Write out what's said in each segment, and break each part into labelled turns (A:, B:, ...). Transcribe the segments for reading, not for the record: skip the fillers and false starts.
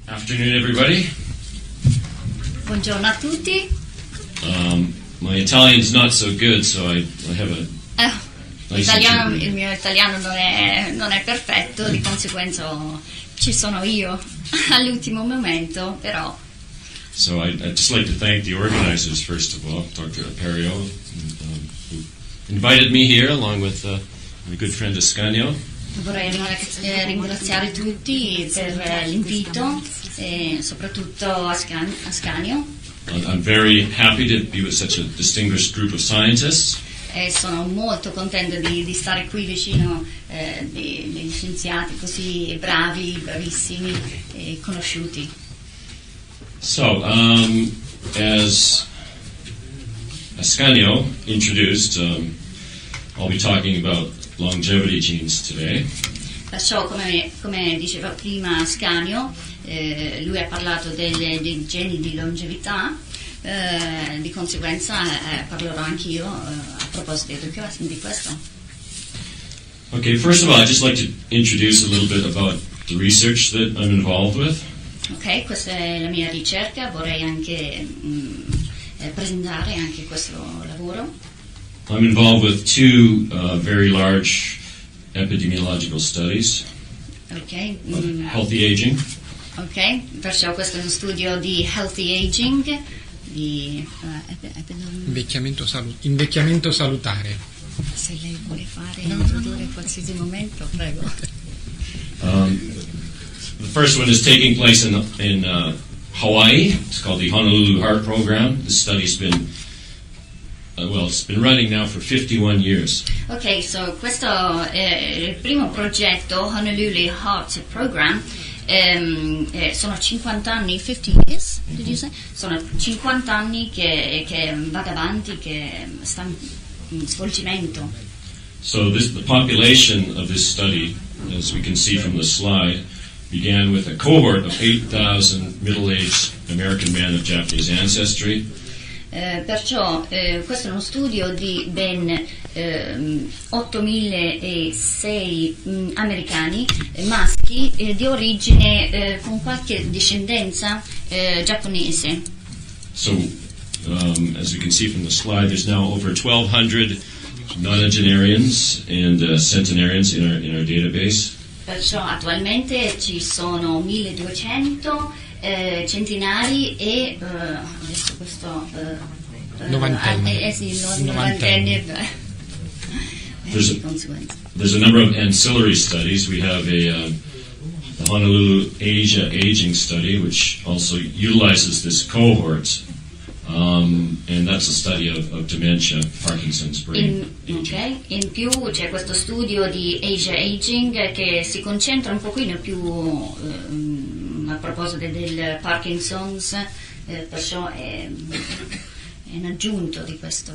A: Afternoon, everybody.
B: Buongiorno a tutti.
A: My Italian is not so good, so I have a nice
B: Il mio italiano non è perfetto, di conseguenza ci sono io all'ultimo momento, però.
A: So I'd just like to thank the organizers, first of all, Dr. Aperio, who invited me here, along with my good friend Ascanio.
B: Vorrei ringraziare tutti per l'invito e soprattutto Ascanio.
A: I'm very happy to be with such a distinguished group of scientists.
B: E sono molto contenta di stare qui vicino degli scienziati così bravi, bravissimi e conosciuti.
A: So, as Ascanio introduced, I'll be talking about longevity genes today.
B: Perciò, come diceva prima Ascanio, lui ha parlato dei geni di longevità, di conseguenza parlerò anch'io a proposito di questo.
A: Okay, first of all, I'd just like to introduce a little bit about the research that I'm involved with.
B: Ok, questa è la mia ricerca, vorrei anche presentare anche questo lavoro.
A: I'm involved with two very large epidemiological studies of healthy aging.
B: Ok, perciò questo è uno studio di healthy aging, di
C: invecchiamento salutare.
B: Se lei vuole introdurre qualsiasi momento, prego.
A: The first one is taking place in Hawaii. It's called the Honolulu Heart Program. The study's been it's been running now for 51 years.
B: Ok, so questo è il primo progetto Honolulu Heart Program. Sono 50 anni, 50 years, did you say? Sono 50 anni che vada avanti, che sta in svolgimento.
A: So the population of this study, as we can see from the slide, began with a cohort of 8,000 middle-aged American men of Japanese ancestry.
B: Perciò questo è uno studio di ben 8.006 americani maschi di origine con qualche discendenza giapponese.
A: So, as we can see from the slide, there's now over 1,200 nonagenarians and centenarians in our database.
B: Perciò attualmente ci sono 1.200 centenari e adesso questo
C: novantenni.
A: There's a number of ancillary studies. We have the Honolulu Asia Aging Study, which also utilizes this cohort, and that's a study of dementia, Parkinson's, brain aging.
B: In più c'è questo studio di Asia Aging che si concentra un pochino più a proposito del Parkinson's, perciò è in aggiunto di questo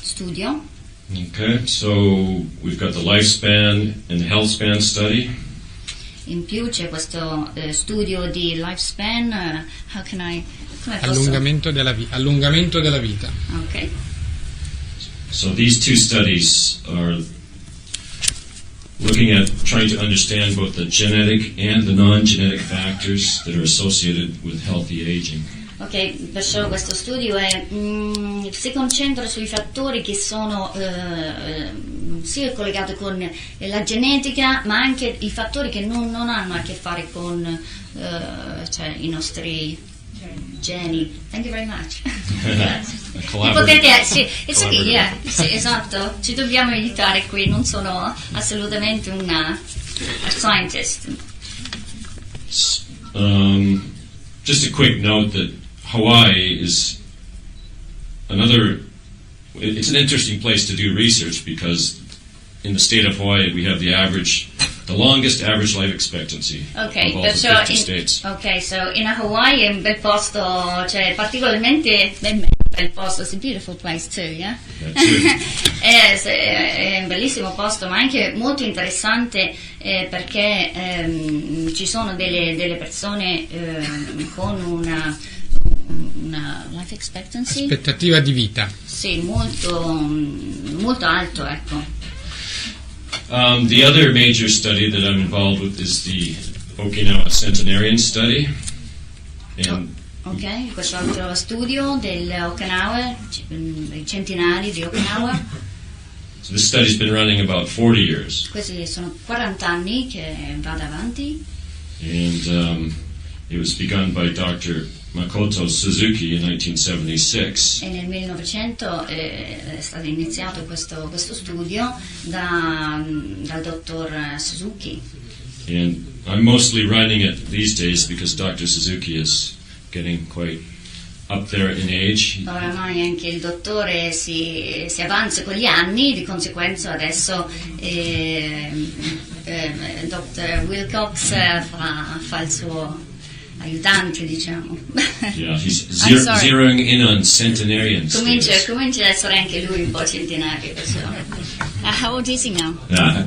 B: studio.
A: Okay, so we've got the lifespan and the health span study.
B: In più c'è questo studio di lifespan,
C: allungamento della vita.
B: Ok.
A: So these two studies are looking at trying to understand both the genetic and the non-genetic factors that are associated with healthy aging.
B: Ok, perciò questo studio si concentra sui fattori che sono sia collegati con la genetica, ma anche i fattori che non hanno a che fare con i nostri geni. Thank you very much. Sì, esatto, ci dobbiamo aiutare qui, non sono assolutamente una scientist.
A: Just a quick note that Hawaii is it's an interesting place to do research because in the state of Hawaii we have the longest average life expectancy of all the 50 states.
B: Ok, so in Hawaii è un bel posto, cioè particolarmente bel posto, it's a beautiful place too, yeah? È un bellissimo posto, ma anche molto interessante perché ci sono delle persone con una life expectancy,
C: aspettativa di vita,
B: sì, molto alto, ecco.
A: The other major study that I'm involved with is the Okinawa centenarian study. And
B: Ok, questo altro studio dell'Okinawa, i centenari di Okinawa.
A: so this study's been running about 40 years.
B: Questi sono 40 anni che vada avanti.
A: And it was begun by Dr. Makoto Suzuki in 1976.
B: E nel 1900 è stato iniziato questo studio dal dottor Suzuki.
A: And I'm mostly running it these days because Dr. Suzuki is getting quite up there in age.
B: Oramai anche il dottore si avanza con gli anni, di conseguenza adesso Dr. Willcox fa il suo aiutante, diciamo.
A: Yeah, he's
B: I'm sorry.
A: zeroing in on centenarian status.
B: Comincia ad essere anche lui un po' centenario. How old is he now?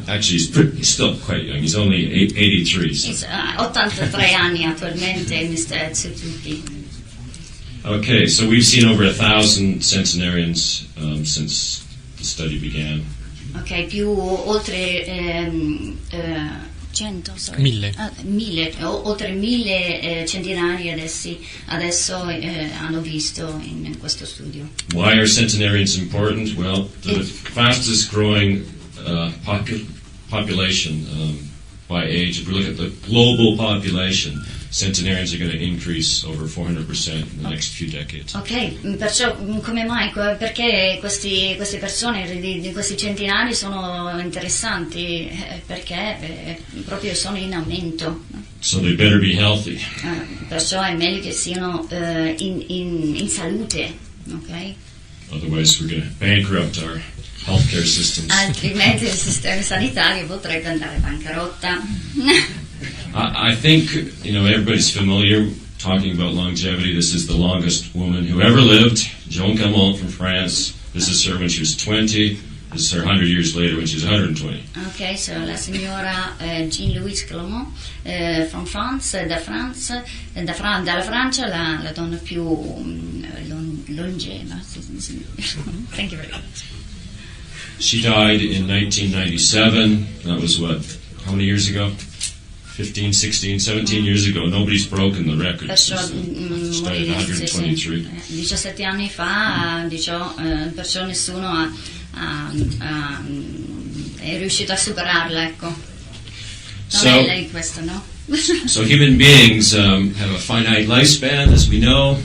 A: Actually, he's still quite young. He's only 83. So.
B: He's 83 anni attualmente, Mr. Suzuki.
A: Okay, so we've seen over 1,000 centenarians since the study began.
B: Ok, più oltre 100, sorry.
C: 1000.
B: Oltre 1000 centenari adesso hanno visto in questo studio.
A: Why are centenarians important? Well, the fastest growing population by age, if we look at the global population, centenarians are going to increase over 400% in the next few decades.
B: Ok, perciò come mai? Perché queste persone, di questi centenari sono interessanti? Perché proprio sono in aumento.
A: So they better be healthy.
B: Perciò è meglio che siano in salute, ok?
A: Otherwise we're going to bankrupt our healthcare systems.
B: Altrimenti il sistema sanitario potrebbe andare bancarotta.
A: I think, everybody's familiar talking about longevity. This is the longest woman who ever lived, Joan Camon from France. This is her when she was 20. This is her 100 years later when she was 120.
B: Ok, so la signora Jean-Louise Clément from France, dalla Francia, la donna più longeva. Thank you very much.
A: She died in 1997. That was how many years ago? 15, 16, 17 years ago. Nobody's broken the record.
B: Perciò
A: Started at 123.
B: 17 anni fa, perciò nessuno è riuscito a superarla, ecco. Non è lei questo, no?
A: So human beings have a finite lifespan, as we know.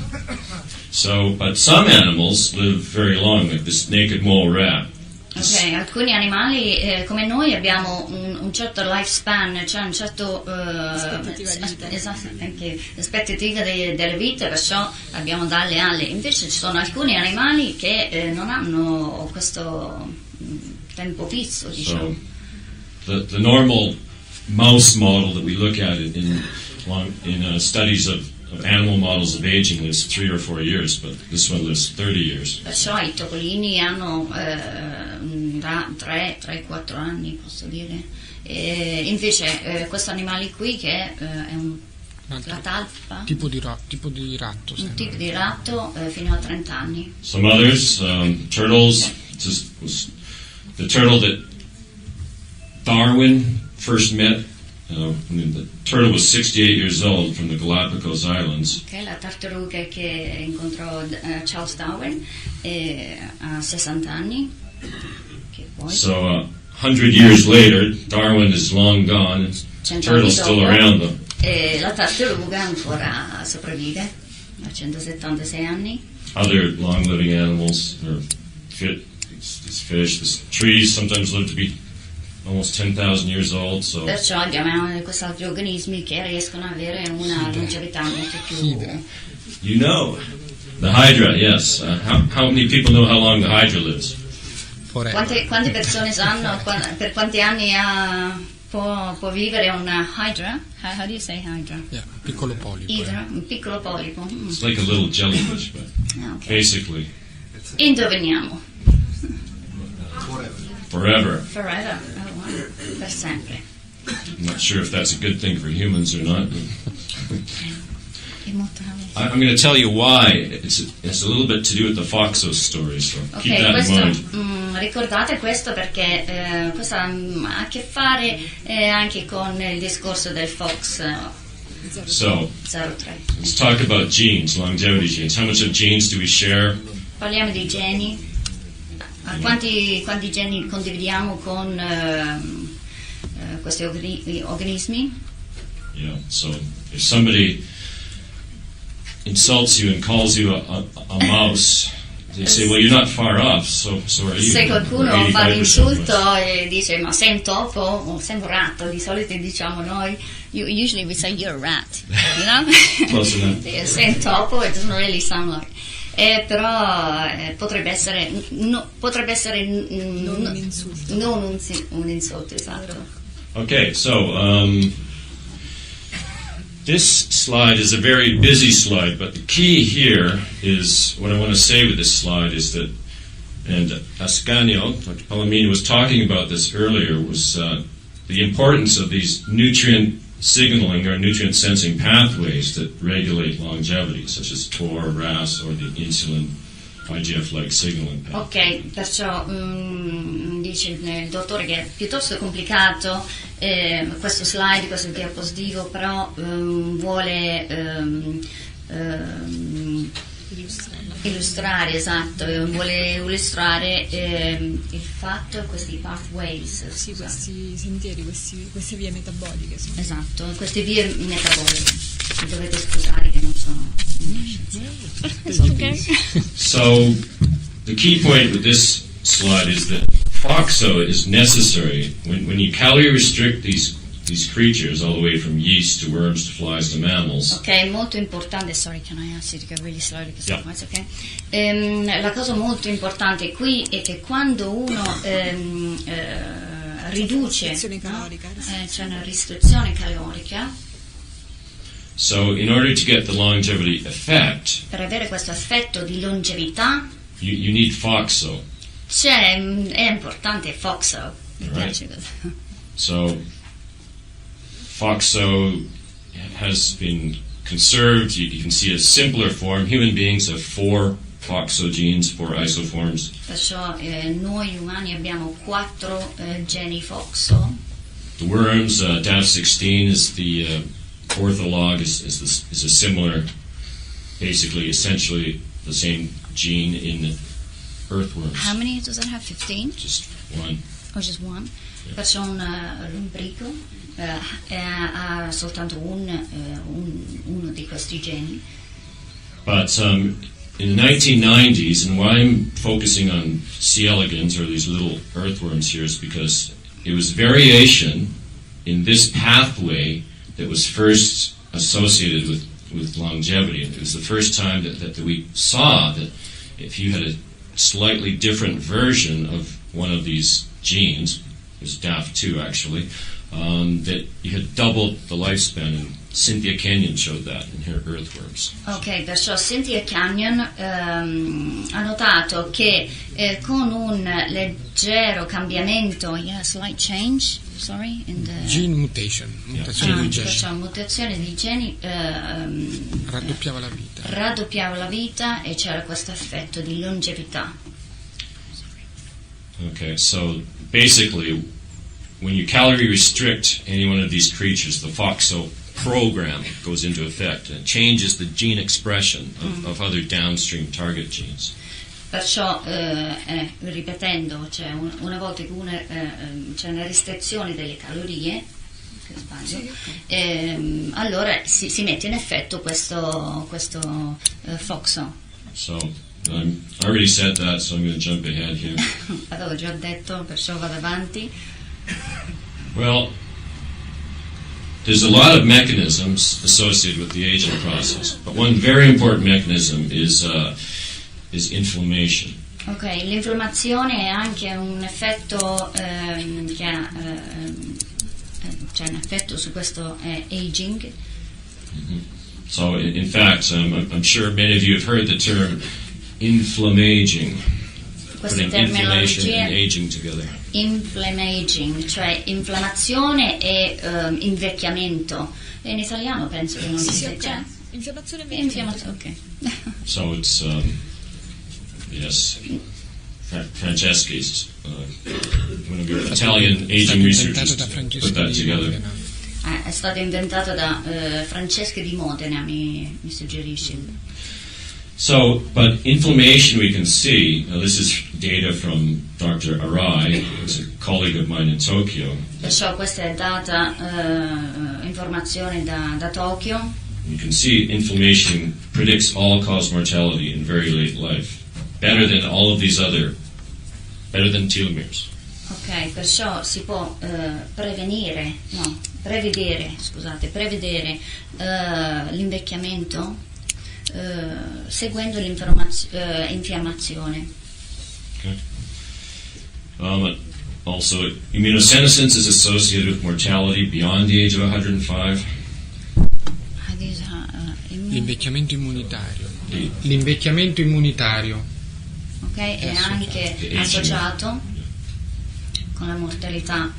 A: But some animals live very long, like this naked mole rat.
B: Ok, alcuni animali come noi abbiamo un certo lifespan, cioè un certo aspettativa delle vite, perciò abbiamo dalle alle. Invece ci sono alcuni animali che non hanno questo tempo fisso, diciamo.
A: So the normal mouse model that we look at in studies of animal models of aging lives 3 or 4 years, but this one lives 30 years.
B: Perciò i topolini hanno 3-4 anni, posso dire. Invece questo animale qui che è la talpa,
C: tipo di ratto,
B: un tipo di ratto fino a 30 anni.
A: Some others, turtles. The turtle that Darwin first met. The turtle was 68 years old from the Galapagos Islands.
B: Okay, la tartaruga che incontrò Charles Darwin a 60 anni.
A: So 100 years later, Darwin is long gone, and the turtle's still around though.
B: E la tartaruga ancora sopravvive a 176 anni.
A: Other long-living animals are these fish, these trees sometimes live to be almost 10,000 years old. So.
B: Perciò abbiamo questi altri organismi che riescono ad avere una longevità molto più.
A: The hydra, yes. How many people know how long the hydra lives?
B: Quante persone sanno per quanti anni può vivere una hydra? How do you say hydra?
C: Yeah, piccolo polipo.
B: Un piccolo polipo.
A: It's like a little jellyfish, but basically.
B: Indoviniamo.
A: Forever.
B: Forever. Oh, wow. Per sempre.
A: I'm not sure if that's a good thing for humans or not. I'm going to tell you why. It's a little bit to do with the Foxos story, so keep that in mind.
B: Ricordate questo perché questo ha a che fare anche con il discorso del Fox
A: So,
B: 03.
A: let's talk about genes, longevity genes. How much of genes do we share?
B: Parliamo di geni. Quanti geni condividiamo con questi organismi?
A: Yeah, so if somebody insults you and calls you a mouse, they say, well, you're not far off, so are you.
B: Se qualcuno
A: We're
B: fa
A: 85%
B: l'insulto e dice ma sei un topo o sei un ratto, di solito diciamo noi, usually we say you're a rat, you know?
A: Close enough.
B: Sei un topo, it doesn't really sound like. Però potrebbe essere non un insulto, esatto.
A: Okay, so this slide is a very busy slide, but the key here is, what I want to say with this slide is that, and Ascanio, Dr. Palomino was talking about this earlier, was the importance of these nutrient signaling or nutrient sensing pathways that regulate longevity, such as TOR, RAS, or the insulin IGF-like signaling pathway.
B: Ok, perciò dice il dottore che è piuttosto complicato questo slide, questo diapositivo, però vuole illustrare, esatto, vuole illustrare il fatto, questi pathways.
D: Sì, questi sentieri, queste vie metaboliche. Sì.
B: Esatto, queste vie metaboliche. Mi dovete scusare che non sono
D: Okay.
A: So, the key point with this slide is that FOXO is necessary when you calorie restrict these creatures all the way from yeast to worms to flies to mammals.
B: Ok, molto importante, sorry, can I ask you to go really slowly?
A: Yeah.
B: Okay. La cosa molto importante qui è che quando uno riduce,
D: Restrizione calorica.
B: c'è una restrizione calorica,
A: So, in order to get the longevity effect,
B: per avere questo effetto di longevità
A: you need FOXO.
B: è importante FOXO. Mi
A: Right.
B: piace questo.
A: So, FOXO has been conserved. You can see a simpler form. Human beings have 4 FOXO genes, 4 isoforms.
B: Perciò noi umani abbiamo 4 geni FOXO.
A: The worms, DAF16 is the ortholog, is a similar, basically, essentially the same gene in earthworms.
B: How many does it have? 15?
A: Just one.
B: Or just one?
A: Yeah.
B: Perciò un lombrico ha soltanto uno di questi geni.
A: But in the 1990s, and why I'm focusing on C. elegans, or these little earthworms here, is because it was variation in this pathway that was first associated with longevity. It was the first time that we saw that if you had a slightly different version of one of these genes, it was DAF2 actually, that you had doubled the lifespan, and Cynthia Kenyon showed that in her earthworms.
B: Ok, perciò Cynthia Canyon ha notato che con un leggero cambiamento, slight change, sorry, in the
C: Gene mutation, mutazione di geni.
B: perciò mutazione di geni
C: Raddoppiava la vita.
B: raddoppiava la vita e c'era questo effetto di longevità.
A: Okay, so basically, when you calorie restrict any one of these creatures, the FOXO program goes into effect and changes the gene expression of other downstream target genes.
B: Perciò, ripetendo, cioè una volta che c'è una restrizione delle calorie, se sbaglio, allora si mette in effetto questo FOXO.
A: So I already said that, so I'm going to jump ahead here.
B: L'avevo già detto, perciò vado avanti.
A: Well, there's a lot of mechanisms associated with the aging process, but one very important mechanism is inflammation.
B: Ok, l'inflammazione è anche un effetto che ha c'è un effetto su questo aging.
A: So, in fact, I'm sure many of you have heard the term inflammaging,
B: Queste
A: putting inflammation and
B: terminologie,
A: aging together.
B: inflammaging, cioè inflammazione e invecchiamento. E in italiano penso che non si
D: Sì,
B: dice.
D: ok. Infiammazione e
B: Infiammazione, ok.
A: So it's yes, Franceschi's, one of your Italian aging researchers, put that together.
B: È stato inventato da Franceschi di Modena, mi suggerisce.
A: So, but inflammation we can see, now this is data from Dr. Arai, who's a colleague of mine in Tokyo.
B: Perciò questa è data informazione da Tokyo.
A: You can see inflammation predicts all-cause mortality in very late life, better than all of these better than telomeres.
B: Ok, perciò si può prevedere l'invecchiamento seguendo l'infiammazione.
A: Okay. Also, immunosenescence is associated with mortality beyond the age of 105.
C: L'invecchiamento immunitario. L'invecchiamento immunitario.
B: Ok, è anche associato con la mortalità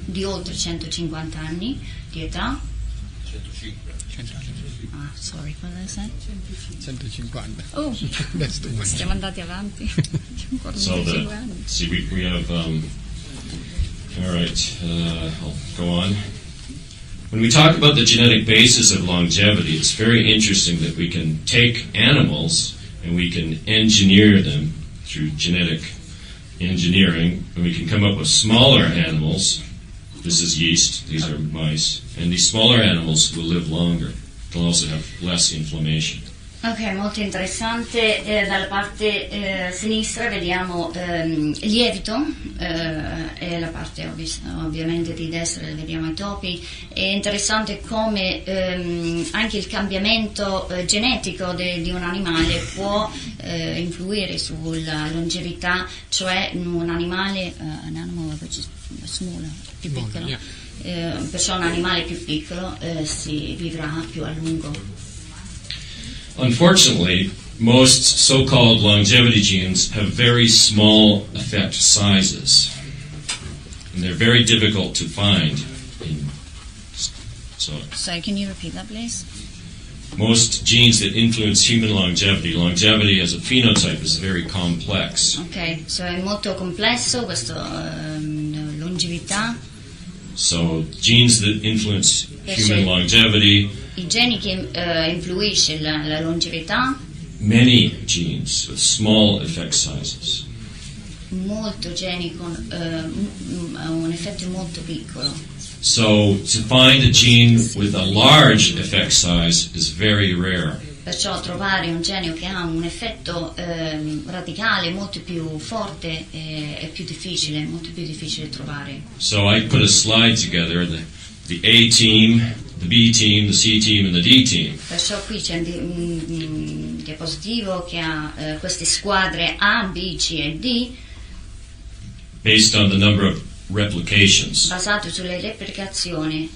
B: di oltre 150 anni di età.
C: 150.
D: Oh, siamo andati avanti.
A: So we have, all right, I'll go on. When we talk about the genetic basis of longevity, it's very interesting that we can take animals and we can engineer them through genetic engineering, and we can come up with smaller animals. This is yeast, these are mice, and these smaller animals will live longer. They'll also have less inflammation.
B: Ok, molto interessante. Dalla parte sinistra vediamo lievito e la parte ovviamente di destra vediamo i topi. È interessante come anche il cambiamento genetico di un animale può influire sulla longevità, cioè un animale più piccolo, perciò un animale più piccolo si vivrà più a lungo.
A: Unfortunately, most so-called longevity genes have very small effect sizes, and they're very difficult to find.
B: So can you repeat that, please?
A: Most genes that influence human longevity as a phenotype is very complex.
B: Ok, so è molto complesso questo longevità.
A: So genes that influence human longevity,
B: I geni che influisce la longevità,
A: many genes with small effect sizes.
B: molto geni con un effetto molto piccolo.
A: So to find a gene with a large effect size is very rare.
B: Perciò trovare un genio che ha un effetto radicale molto più forte è più difficile, molto più difficile trovare.
A: So I put a slide together, the A team, the B team, the C team and the D team.
B: Perciò qui c'è un diapositivo che ha queste squadre A, B, C e D
A: Based on the number of replications.
B: basato sulle replicazioni.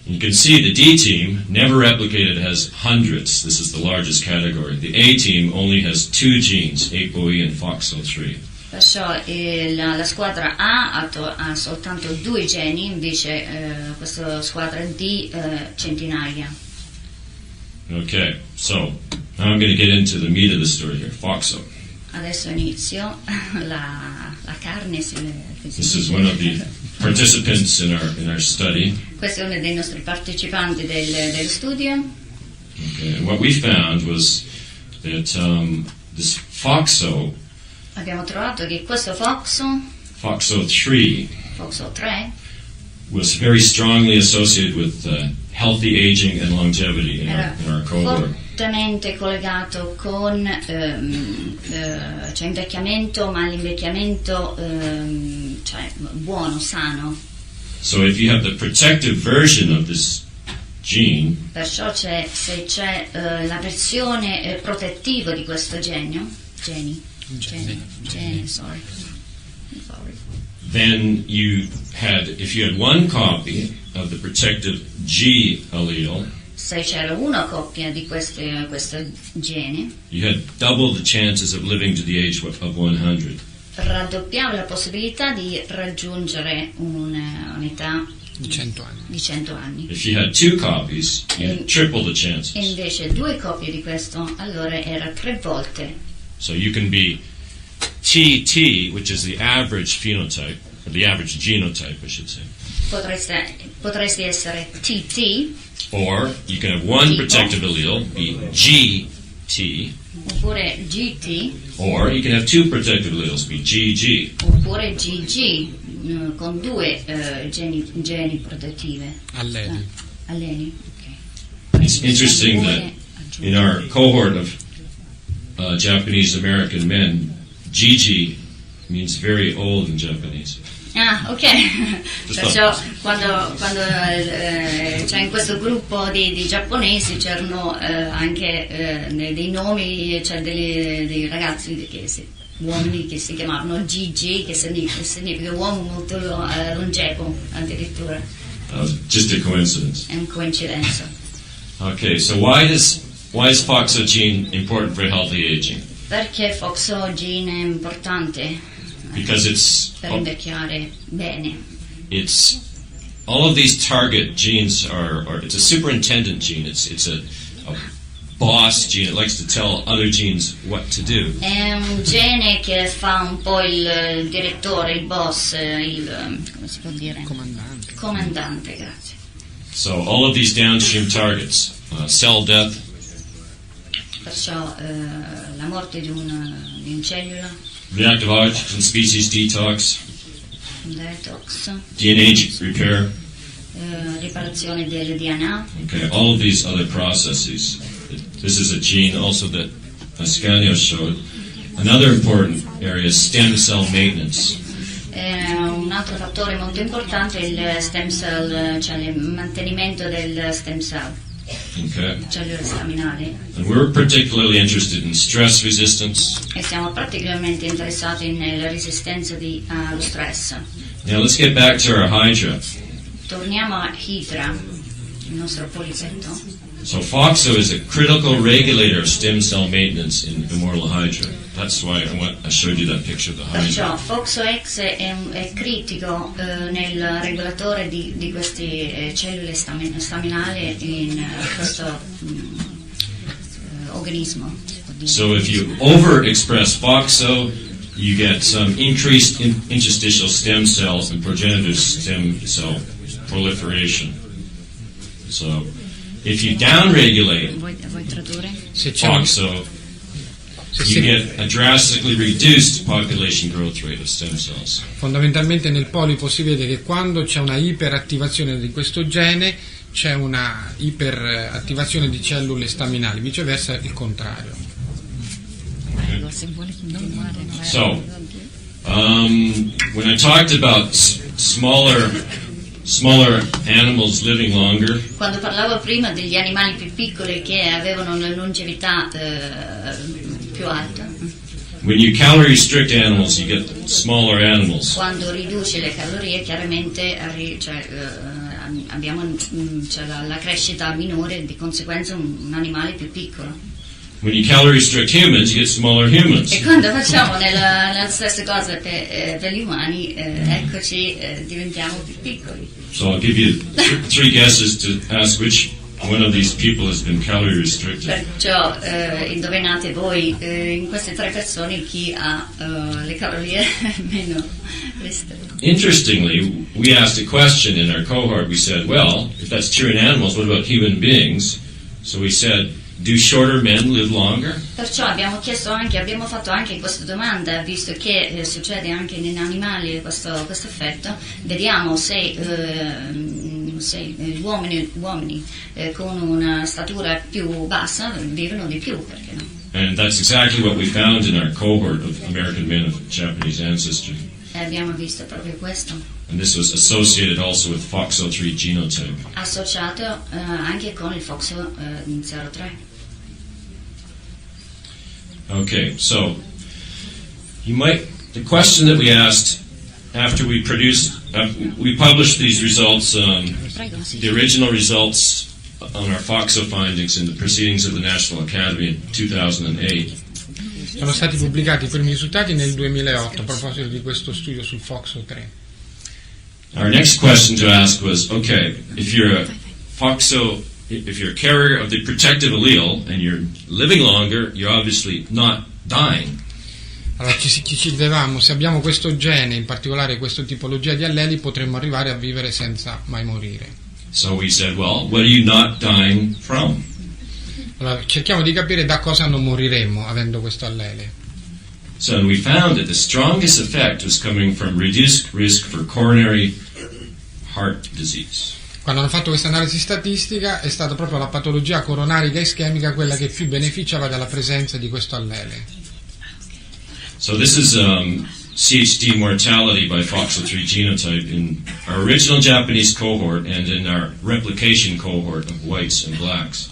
A: You can see the D team, never replicated, has hundreds. This is the largest category. The A team only has 2 genes, ApoE and FOXO3.
B: Perciò la squadra A ha soltanto 2 geni, invece questa squadra D centinaia.
A: Okay, so now I'm going to get into the meat of the story here, FOXO.
B: Adesso inizio la carne.
A: This is one of the participants in our study.
B: Questo è uno dei nostri partecipanti dello studio.
A: Okay, and what we found was that this FOXO,
B: Abbiamo trovato che questo
A: FOXO3,
B: FOXO3,
A: was very strongly associated with healthy aging and longevity in our cohort.
B: fortemente collegato con cioè invecchiamento, ma l'invecchiamento cioè buono, sano.
A: So if you have the protective version of this gene,
B: Perciò se c'è la versione protettiva di questo gene, sorry.
A: then if you had one copy of the protective G allele,
B: Se c'era una coppia di questo gene,
A: you had double the chances of living to the age of 100.
B: raddoppiava la possibilità di raggiungere un'età
C: Di 100 anni.
B: di 100 anni.
A: If you had 2 copies, you had triple the
B: E
A: chances.
B: invece 2 coppie di questo, allora era 3 volte.
A: So you can be TT, which is the average phenotype, or the average genotype, I should say.
B: Potresti essere TT,
A: Or you can have one protective allele, be GT,
B: oppure GT,
A: or you can have two protective alleles, be GG.
B: oppure GG, con due geni protettive.
C: Alleni.
B: Alleni, ok.
A: It's interesting that in our cohort of Japanese American men, GG means very old in Japanese.
B: Ah, ok. Perciò quando cioè in questo gruppo di giapponesi c'erano anche dei nomi, cioè dei ragazzi uomini che si chiamavano GG, che significa uomo molto longevo addirittura.
A: Just a coincidence.
B: È una coincidenza.
A: Okay, so why is FOXO gene important for healthy aging?
B: Perché FOXO gene è importante?
A: Because it's
B: Per invecchiare bene.
A: it's all of these target genes are it's a superintendent gene. It's a boss gene. It likes to tell other genes what to do.
B: È un gene che fa un po' il direttore, il boss, come si può dire?
C: Comandante.
B: Comandante, grazie.
A: So all of these downstream targets, cell death,
B: Perciò la morte di un cellula,
A: reactive oxygen species detox,
B: detox,
A: DNA repair,
B: riparazione del DNA.
A: okay, all of these other processes. This is a gene also that Ascanio showed. Another important area is stem cell maintenance.
B: Un altro fattore molto importante è il stem cell, cioè il mantenimento del stem cell,
A: Okay,
B: cellule staminali.
A: and we're particularly interested in stress resistance.
B: E siamo particolarmente interessati nella resistenza allo stress.
A: Now let's get back to our hydra.
B: Torniamo a Hydra, il nostro polipetto.
A: So FOXO is a critical regulator of stem cell maintenance in immortal hydra. That's why I showed you that picture of the hydra.
B: Perciò FOXO-X è critico nel regolatore di queste cellule staminali in questo organismo.
A: So if you overexpress FOXO, you get some increased interstitial stem cells and progenitor stem cell proliferation. So if you downregulate
B: Vuoi tradurre?
C: Se c'è
A: FOXO, you get a drastically reduced population growth rate of stem cells.
C: Fondamentalmente nel polipo si vede che quando c'è una iperattivazione di questo gene c'è una iperattivazione di cellule staminali, viceversa il contrario.
A: So, when I talked about smaller animals living longer,
B: Quando parlavo prima degli animali più piccoli che avevano una longevità più alta,
A: when you calorie restrict animals, you get smaller animals.
B: quando riduci le calorie chiaramente abbiamo la crescita minore, di conseguenza un animale più piccolo.
A: When you calorie restrict humans, you get smaller humans.
B: E quando facciamo la stessa cosa per gli umani, eccoci, diventiamo più piccoli.
A: So I'll give you three guesses to ask which one of these people has been calorie restricted.
B: Perciò indovinate voi in queste tre persone chi ha le calorie meno ristrette.
A: Interestingly, we asked a question in our cohort. We said, well, if that's true in animals, what about human beings? So we said, do shorter men live longer?
B: Perciò abbiamo fatto anche questa domanda, visto che succede anche in animali questo effetto, vediamo se gli uomini con una statura più bassa vivono di più, perché no?
A: And that's exactly what we found in our cohort of American men of Japanese ancestry.
B: E abbiamo visto proprio questo,
A: And this was associated also with FOXO3 genotype.
B: associato anche con il FOXO03.
A: Okay, so the question that we asked after we published these results, the original results on our FOXO findings in the Proceedings of the National Academy in 2008.
C: Sono stati pubblicati i primi risultati nel 2008 a proposito di questo studio sul FOXO3.
A: Our next question to ask was, okay, if you're a carrier of the protective allele and you're living longer, you're obviously not dying.
C: Allora ci chiedevamo se abbiamo questo gene, in particolare questa tipologia di alleli, potremmo arrivare a vivere senza mai morire.
A: So we said, well, what are you not dying from?
C: Allora cerchiamo di capire da cosa non moriremmo avendo questo allele.
A: So we found that the strongest effect was coming from reduced risk for coronary heart disease.
C: Quando hanno fatto questa analisi statistica è stata proprio la patologia coronarica ischemica quella che più beneficiava dalla presenza di questo allele.
A: So this is CHD mortality by FOXO3 genotype in our original Japanese cohort and in our replication cohort of whites and blacks.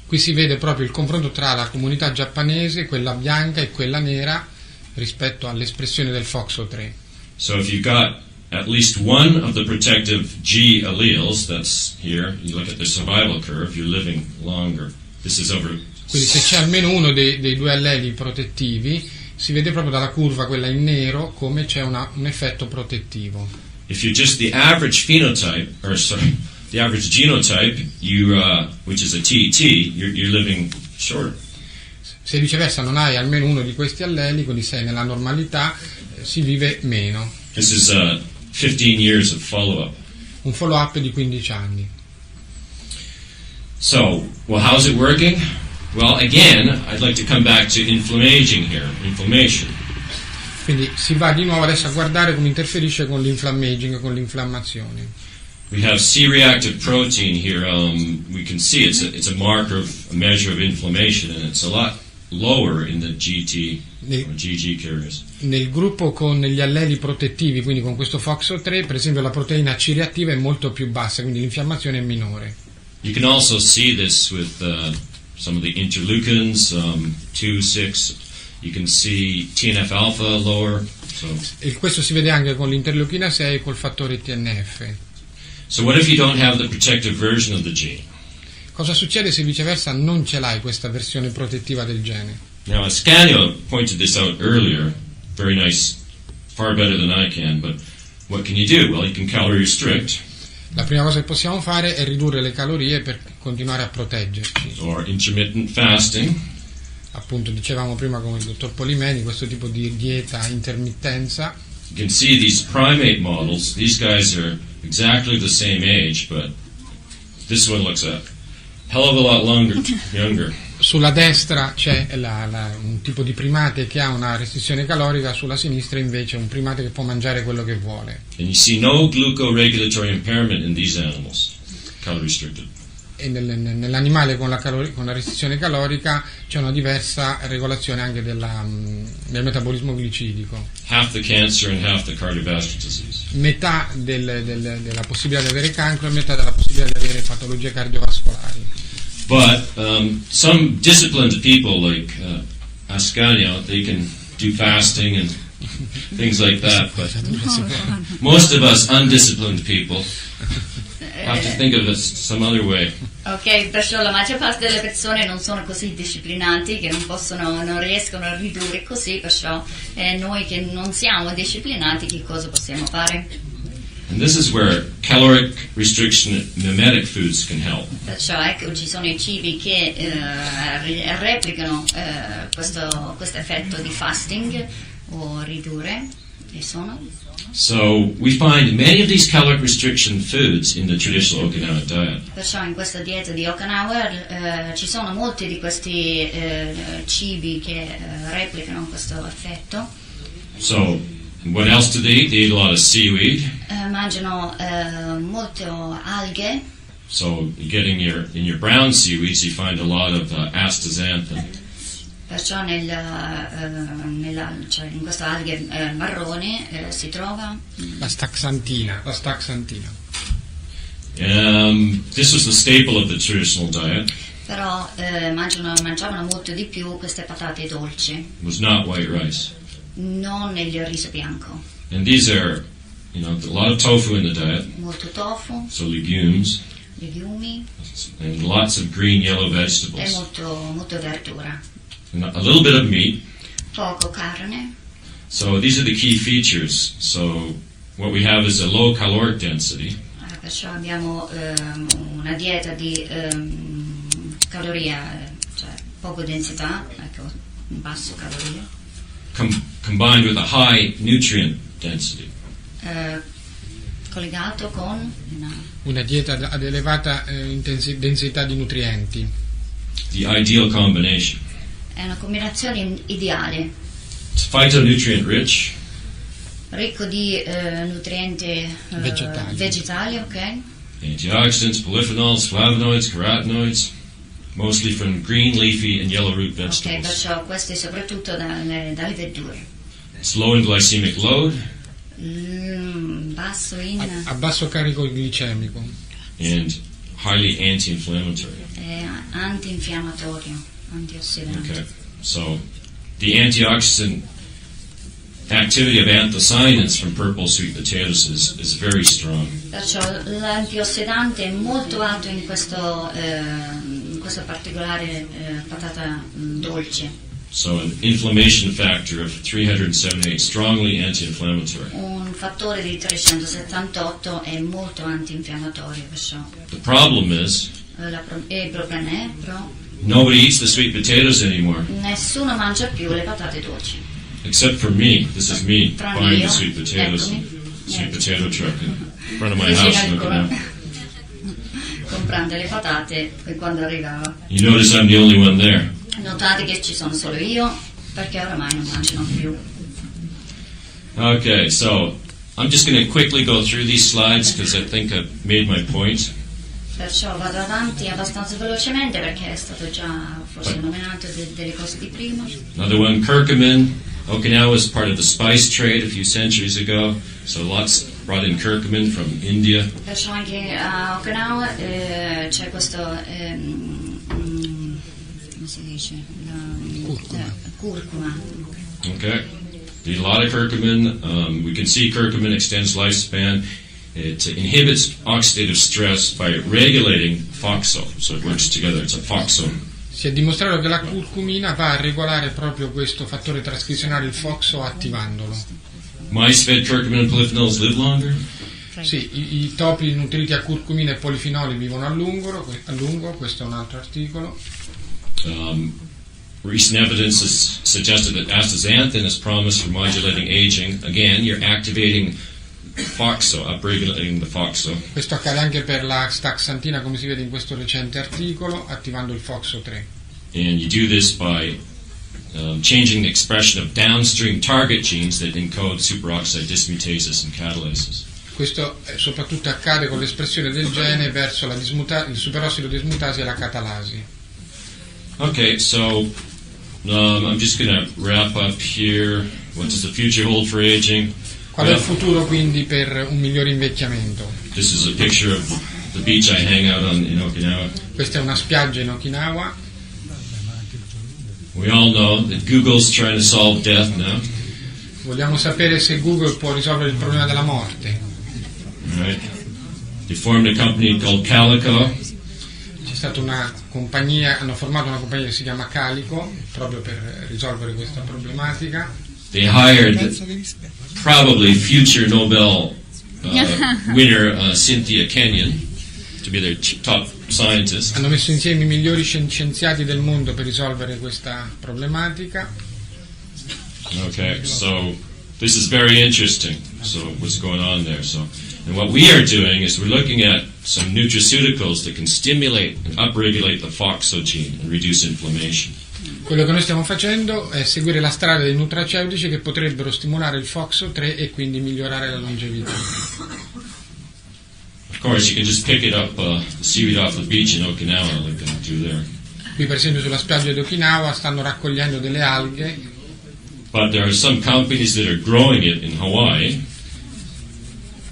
C: Qui si vede proprio il confronto tra la comunità giapponese, quella bianca e quella nera rispetto all'espressione del FOXO3.
A: So if you've got at least one of the protective G alleles, that's here, you look at the survival curve, you're living longer. This is over.
C: Quindi se c'è almeno uno dei due alleli protettivi, si vede proprio dalla curva, quella in nero, come c'è un effetto protettivo.
A: If you're just the average phenotype, or sorry, the average genotype, which is a TT, you're living shorter.
C: Se viceversa non hai almeno uno di questi alleli, quindi sei nella normalità, si vive meno.
A: This is 15 years of follow-up.
C: Un follow-up di 15 anni.
A: So, well, how's it working? Well, again, I'd like to come back to inflammation here, inflammation.
C: Quindi si va di nuovo adesso a guardare come interferisce con l'inflammaging, con l'infiammazione.
A: We have C-reactive protein here. We can see it's a marker, a measure of inflammation, and it's a lot lower in the GT or GG carriers.
C: Nel gruppo con gli alleli protettivi, quindi con questo FOXO3, per esempio la proteina C reattiva è molto più bassa, quindi l'infiammazione è minore.
A: You can also see this with some of the interleukins, 2, 6. You can see TNF-alpha lower.
C: E questo si vede anche con l'interleuchina 6 e col fattore TNF.
A: So what if you don't have the protective version of the gene?
C: Cosa succede se viceversa non ce l'hai questa versione protettiva del gene?
A: Now, Ascanio pointed this out earlier. Very nice, far better than I can, but what can you do? Well, you can calorie restrict.
C: La prima cosa che possiamo fare è ridurre le calorie per continuare a proteggerci.
A: Or intermittent fasting.
C: Appunto, dicevamo prima con il dottor Polimeni, questo tipo di dieta intermittenza.
A: You can see these primate models. These guys are exactly the same age, but this one looks a hell of a lot younger.
C: Sulla destra c'è un tipo di primate che ha una restrizione calorica, sulla sinistra invece un primate che può mangiare quello che vuole.
A: And you see no glucoregulatory impairment in these animals, calorie restricted.
C: E nell'animale con la restrizione calorica c'è una diversa regolazione anche del metabolismo glicidi,co.
A: Half the cancer and half the cardiovascular disease.
C: Metà della possibilità di avere cancro e metà della possibilità di avere patologie cardiovascolari.
A: But some disciplined people like Ascanio, they can do fasting and things like that, but most of us undisciplined people have to think of it some other way.
B: Ok, perciò la maggior parte delle persone non sono così disciplinati che non riescono a ridurre così, perciò noi che non siamo disciplinati che cosa possiamo fare?
A: And this is where caloric restriction mimetic foods can help.
B: Perciò ecco, ci sono i cibi che replicano questo effetto di fasting o ridurre, e sono?
A: So we find many of these caloric restriction foods in the traditional Okinawa diet.
B: Perciò in questa dieta di Okinawa ci sono molti di questi cibi che replicano questo effetto.
A: So what else do they eat? They eat a lot of seaweed.
B: Mangiano molte alghe.
A: So in your brown seaweeds you find a lot of astaxanthin.
B: Perciò cioè in queste alghe marroni si trova
C: la staxantina.
A: This was the staple of the traditional diet.
B: Però mangiavano molto di più queste patate dolci.
A: It was not white rice.
B: Non il riso bianco.
A: And these are, a lot of tofu in the diet.
B: Molto tofu.
A: So legumi. And lots of green, yellow vegetables.
B: E molto verdura.
A: And a little bit of meat.
B: Poco carne.
A: So these are the key features. So what we have is a low caloric density.
B: Perciò abbiamo una dieta di caloria, cioè poco densità, ecco, basso calorie.
A: combined with a high nutrient density.
B: Collegato con
C: una dieta ad elevata densità di nutrienti.
A: The ideal combination.
B: È una combinazione ideale.
A: It's phytonutrient rich.
B: Ricco di nutrienti vegetali, ok?
A: Antioxidants, polyphenols, flavonoids, carotenoids, mostly from green, leafy, and yellow root
B: Ok,
A: vegetables.
B: perciò questi soprattutto dalle verdure.
A: It's low in glycemic load
B: Basso in
C: A basso carico glicemico.
A: and highly anti-inflammatory.
B: antinfiammatorio, antiossidante.
A: Okay, so the antioxidant activity of anthocyanins from purple sweet potatoes is very strong.
B: Perciò l'antiossidante è molto alto in questo particolare patata dolce.
A: So an inflammation factor of 378, strongly anti-inflammatory.
B: Un fattore di 378 è molto antinfiammatorio, perciò.
A: The problem is
B: Il problema è, però,
A: nobody eats the sweet potatoes anymore,
B: nessuno mangia più le patate dolci.
A: except for me. This is me
B: Tranne
A: buying
B: io.
A: the sweet potatoes,
B: Eccomi.
A: sweet potato truck in front of my
B: Vicino
A: house
B: al
A: in Okinawa.
B: comprando le patate e quando arrivava.
A: You notice I'm the only one there.
B: Notate che ci sono solo io, perché oramai non mangiano più.
A: Okay, so I'm just going to quickly go through these slides because I think I've made my point.
B: Perciò vado avanti abbastanza velocemente perché è stato già forse nominato delle cose di prima.
A: Another one, curcumin. Okinawa was part of the spice trade a few centuries ago, so lots brought in curcumin from India.
B: Perciò anche a Okinawa c'è questo come si dice? Curcuma.
A: Okay, need a lot of curcumin. We can see curcumin extends lifespan. It inhibits oxidative stress by regulating FOXO, so it works together. It's a FOXO.
C: Si è dimostrato che la curcumina va a regolare proprio questo fattore trascrissionale, il FOXO, attivandolo.
A: Mice fed curcumin and polyphenols live longer.
C: Sì, i topi nutriti a curcumina e polifenoli vivono a lungo, questo è un altro articolo.
A: Recent evidence has suggested that astaxanthin has promise for modulating aging. Again, you're activating FOXO, upregulating the FOXO.
C: Questo accade anche per la staxantina, come si vede in questo recente articolo, attivando il FOXO3.
A: And you do this by changing the expression of downstream target genes that encode superoxide dismutases and catalases.
C: Questo soprattutto accade con l'espressione del gene verso il superossido dismutasi e la catalasi.
A: Okay, so I'm just going to wrap up here. What does the future hold for aging?
C: Qual è il futuro quindi per un migliore invecchiamento?
A: This is a picture of the beach I hang out on in Okinawa.
C: Questa è una spiaggia in Okinawa.
A: We all know that Google's trying to solve death now.
C: Vogliamo sapere se Google può risolvere il problema della morte.
A: Right? They formed a company called Calico.
C: C'è stata una compagnia, hanno formato una compagnia che si chiama Calico proprio per risolvere questa problematica.
A: They hired probably future Nobel winner Cynthia Kenyon to be their top scientist.
C: Hanno messo insieme i migliori scienziati del mondo per risolvere questa problematica.
A: Okay, so this is very interesting. So what's going on there? So, and what we are doing is we're looking at some nutraceuticals that can stimulate and upregulate the FOXO gene and reduce inflammation.
C: Quello che noi stiamo facendo è seguire la strada dei nutraceutici che potrebbero stimolare il FOXO3 e quindi migliorare la longevità.
A: Of course, you can just pick it up, the seaweed off the beach in Okinawa, like they do there.
C: Qui per esempio sulla spiaggia di Okinawa stanno raccogliendo delle alghe,
A: But there are some companies that are growing it in Hawaii.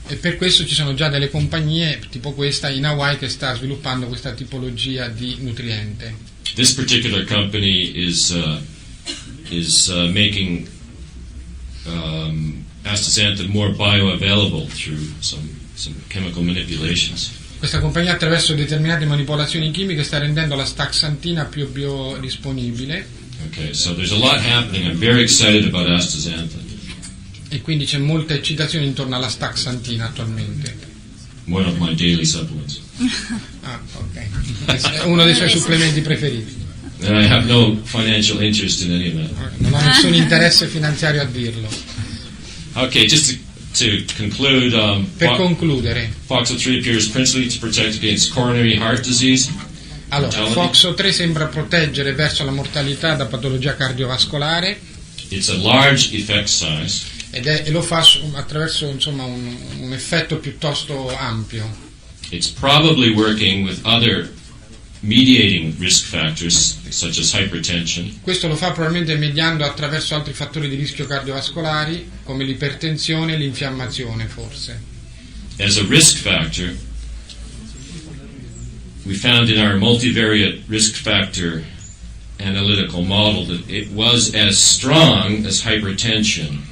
C: e per questo ci sono già delle compagnie tipo questa in Hawaii che sta sviluppando questa tipologia di nutriente.
A: This particular company is making astaxanthin more bioavailable through some chemical manipulations.
C: Questa compagnia attraverso determinate manipolazioni chimiche sta rendendo la staxantina più biodisponibile,
A: Okay, so there's a lot happening. I'm very excited about astaxanthin.
C: e quindi c'è molta eccitazione intorno alla staxantina attualmente.
A: One of my daily supplements.
C: Ah, ok. È uno dei suoi supplementi preferiti.
A: And I have no financial interest in any of that.
C: Non ho nessun interesse finanziario a dirlo.
A: Okay, just to conclude,
C: Per concludere,
A: FOXO3 appears principally to protect against coronary heart disease.
C: allora,
A: Mortality.
C: FOXO3 sembra proteggere verso la mortalità da patologia cardiovascolare
A: It's a large effect size.
C: e lo fa attraverso insomma, un effetto piuttosto ampio.
A: It's probably working with other mediating risk factors such as hypertension,
C: Questo lo fa probabilmente mediando attraverso altri fattori di rischio cardiovascolari come l'ipertensione e l'infiammazione forse.
A: as a risk factor. We found in our multivariate risk factor analytical model that it was as strong as hypertension.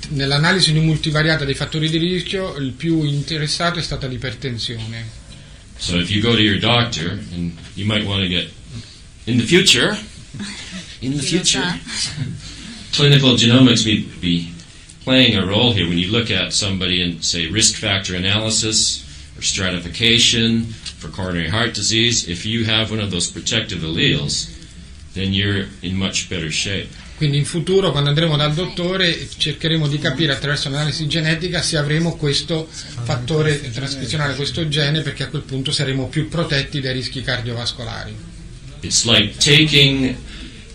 C: Nell'analisi multivariata dei fattori di rischio il più interessato è stata l'ipertensione.
A: So if you go to your doctor, and you might want to get, in the future, clinical genomics may be playing a role here when you look at somebody and say risk factor analysis or stratification for coronary heart disease. If you have one of those protective alleles, then you're in much better shape.
C: Quindi in futuro, quando andremo dal dottore, cercheremo di capire attraverso l'analisi genetica se avremo questo fattore trascrizionale, questo gene, perché a quel punto saremo più protetti dai rischi cardiovascolari.
A: It's like taking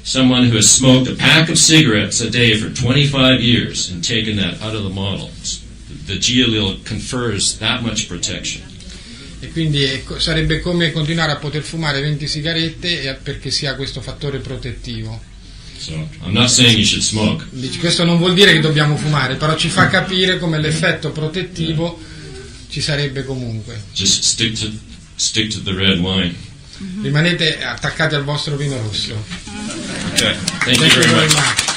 A: someone who has smoked a pack of cigarettes a day for 25 years and taking that out of the model. The G allele confers that much protection.
C: E quindi sarebbe come continuare a poter fumare 20 sigarette perché si ha questo fattore protettivo.
A: So I'm not saying you should smoke.
C: Questo non vuol dire che dobbiamo fumare, però ci fa capire come l'effetto protettivo ci sarebbe comunque.
A: Just stick to the red wine.
C: Rimanete attaccati al vostro vino rosso.
A: Okay. Thank you very much.